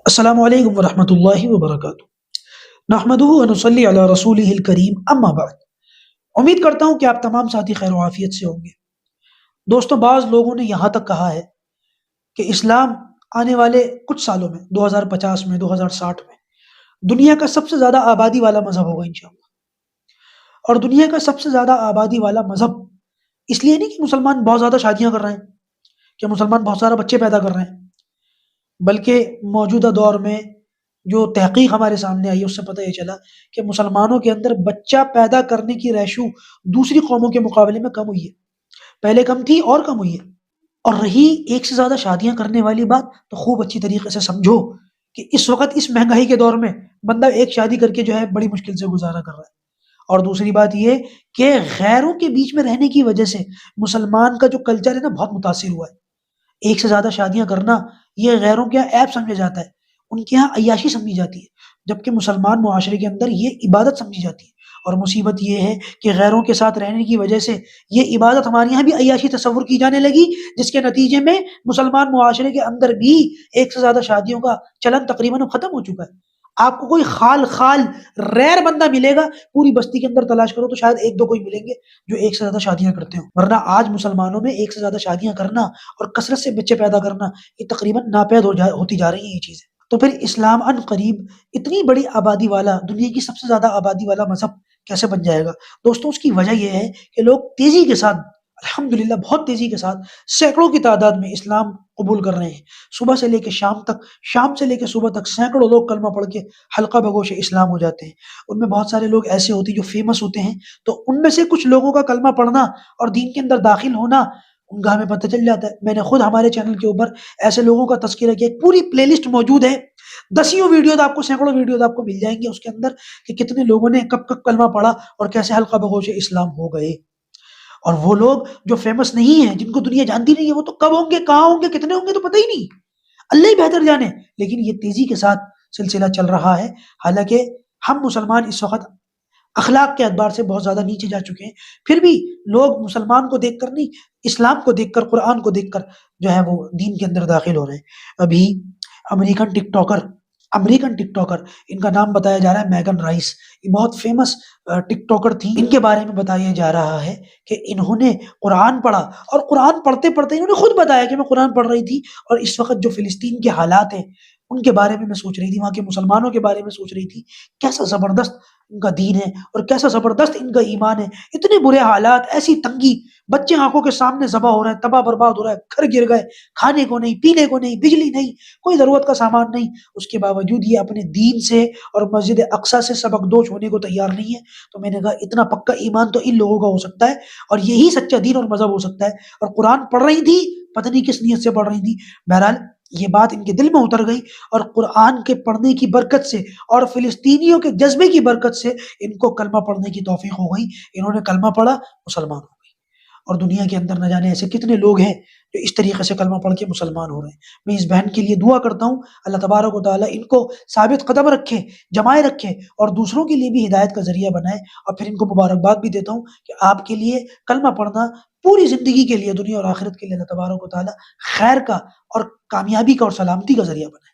السلام علیکم ورحمۃ اللہ وبرکاتہ۔ نحمدہ ونصلی علی رسولہ الکریم، اما بعد۔ امید کرتا ہوں کہ آپ تمام ساتھی خیر و عافیت سے ہوں گے۔ دوستوں، بعض لوگوں نے یہاں تک کہا ہے کہ اسلام آنے والے کچھ سالوں میں 2050 میں 2060 میں دنیا کا سب سے زیادہ آبادی والا مذہب ہوگا انشاءاللہ۔ اور دنیا کا سب سے زیادہ آبادی والا مذہب اس لیے نہیں کہ مسلمان بہت زیادہ شادیاں کر رہے ہیں، کہ مسلمان بہت سارا بچے پیدا کر رہے ہیں، بلکہ موجودہ دور میں جو تحقیق ہمارے سامنے آئی ہے اس سے پتہ یہ چلا کہ مسلمانوں کے اندر بچہ پیدا کرنے کی ریشو دوسری قوموں کے مقابلے میں کم ہوئی ہے، پہلے کم تھی اور کم ہوئی ہے۔ اور رہی ایک سے زیادہ شادیاں کرنے والی بات، تو خوب اچھی طریقے سے سمجھو کہ اس وقت اس مہنگائی کے دور میں بندہ ایک شادی کر کے جو ہے بڑی مشکل سے گزارا کر رہا ہے۔ اور دوسری بات یہ کہ غیروں کے بیچ میں رہنے کی وجہ سے مسلمان کا جو کلچر ہے نا بہت متاثر ہوا ہے۔ ایک سے زیادہ شادیاں کرنا یہ غیروں کے یہاں عیب سمجھا جاتا ہے، ان کے یہاں عیاشی سمجھی جاتی ہے، جبکہ مسلمان معاشرے کے اندر یہ عبادت سمجھی جاتی ہے۔ اور مصیبت یہ ہے کہ غیروں کے ساتھ رہنے کی وجہ سے یہ عبادت ہمارے یہاں بھی عیاشی تصور کی جانے لگی، جس کے نتیجے میں مسلمان معاشرے کے اندر بھی ایک سے زیادہ شادیوں کا چلن تقریباً ختم ہو چکا ہے۔ آپ کو کوئی خال خال ریئر بندہ ملے گا، پوری بستی کے اندر تلاش کرو تو شاید ایک دو کوئی ملیں گے جو ایک سے زیادہ شادیاں کرتے ہوں، ورنہ آج مسلمانوں میں ایک سے زیادہ شادیاں کرنا اور کثرت سے بچے پیدا کرنا یہ تقریباً ناپید ہوتی جا رہی ہیں یہ چیزیں۔ تو پھر اسلام ان قریب اتنی بڑی آبادی والا، دنیا کی سب سے زیادہ آبادی والا مذہب کیسے بن جائے گا؟ دوستوں، اس کی وجہ یہ ہے کہ لوگ تیزی کے ساتھ، الحمدللہ بہت تیزی کے ساتھ، سینکڑوں کی تعداد میں اسلام قبول کر رہے ہیں۔ صبح سے لے کے شام تک، شام سے لے کے صبح تک سینکڑوں لوگ کلمہ پڑھ کے حلقہ بگوش اسلام ہو جاتے ہیں۔ ان میں بہت سارے لوگ ایسے ہوتے ہیں جو فیمس ہوتے ہیں، تو ان میں سے کچھ لوگوں کا کلمہ پڑھنا اور دین کے اندر داخل ہونا ان کا ہمیں پتہ چل جاتا ہے۔ میں نے خود ہمارے چینل کے اوپر ایسے لوگوں کا تذکرہ کیا، ایک پوری پلے لسٹ موجود ہے، دسیوں ویڈیوز آپ کو، سینکڑوں ویڈیوز آپ کو مل جائیں گے اس کے اندر، کہ کتنے لوگوں نے کب کب کلمہ پڑھا اور کیسے حلقہ بگوش اسلام ہو گئے۔ اور وہ لوگ جو فیمس نہیں ہیں، جن کو دنیا جانتی نہیں ہے، وہ تو کب ہوں گے، کہاں ہوں گے، کتنے ہوں گے تو پتہ ہی نہیں، اللہ ہی بہتر جانے۔ لیکن یہ تیزی کے ساتھ سلسلہ چل رہا ہے، حالانکہ ہم مسلمان اس وقت اخلاق کے اعتبار سے بہت زیادہ نیچے جا چکے ہیں، پھر بھی لوگ مسلمان کو دیکھ کر نہیں، اسلام کو دیکھ کر، قرآن کو دیکھ کر جو ہے وہ دین کے اندر داخل ہو رہے ہیں۔ ابھی امریکن ٹک ٹاکر امریکن ٹک ٹاکر، ان کا نام بتایا جا رہا ہے میگن رائس، یہ بہت فیمس ٹک ٹاکر تھی۔ ان کے بارے میں بتایا جا رہا ہے کہ انہوں نے قرآن پڑھا، اور قرآن پڑھتے پڑھتے انہوں نے خود بتایا کہ میں قرآن پڑھ رہی تھی اور اس وقت جو فلسطین کے حالات ہیں ان کے بارے میں میں سوچ رہی تھی، وہاں کے مسلمانوں کے بارے میں سوچ رہی تھی، کیسا زبردست ان کا دین ہے اور کیسا زبردست ان کا ایمان ہے۔ اتنے برے حالات، ایسی تنگی، بچے آنکھوں کے سامنے ذبح ہو رہے ہیں، تباہ برباد ہو رہا ہے، گھر گر گئے، کھانے کو نہیں، پینے کو نہیں، بجلی نہیں، کوئی ضرورت کا سامان نہیں، اس کے باوجود یہ اپنے دین سے اور مسجد اقصیٰ سے سبق دوش ہونے کو تیار نہیں ہے۔ تو میں نے کہا اتنا پکا ایمان تو ان لوگوں کا ہو سکتا ہے، اور یہی سچا دین اور مذہب ہو سکتا ہے۔ اور قرآن پڑھ رہی تھی، پتہ نہیں کس نیت سے پڑھ رہی تھی، بہرحال یہ بات ان کے دل میں اتر گئی، اور قرآن کے پڑھنے کی برکت سے اور فلسطینیوں کے جذبے کی برکت سے ان کو کلمہ پڑھنے کی توفیق ہو گئی، انہوں نے کلمہ پڑھا، مسلمان ہو گئے۔ اور دنیا کے اندر نہ جانے ایسے کتنے لوگ ہیں جو اس طریقے سے کلمہ پڑھ کے مسلمان ہو رہے ہیں۔ میں اس بہن کے لیے دعا کرتا ہوں، اللہ تبارک و تعالیٰ ان کو ثابت قدم رکھے، جمائے رکھے، اور دوسروں کے لیے بھی ہدایت کا ذریعہ بنائے۔ اور پھر ان کو مبارکباد بھی دیتا ہوں کہ آپ کے لیے کلمہ پڑھنا پوری زندگی کے لیے، دنیا اور آخرت کے لیے، اللہ تبارک و تعالیٰ خیر کا اور کامیابی کا اور سلامتی کا ذریعہ بنائے۔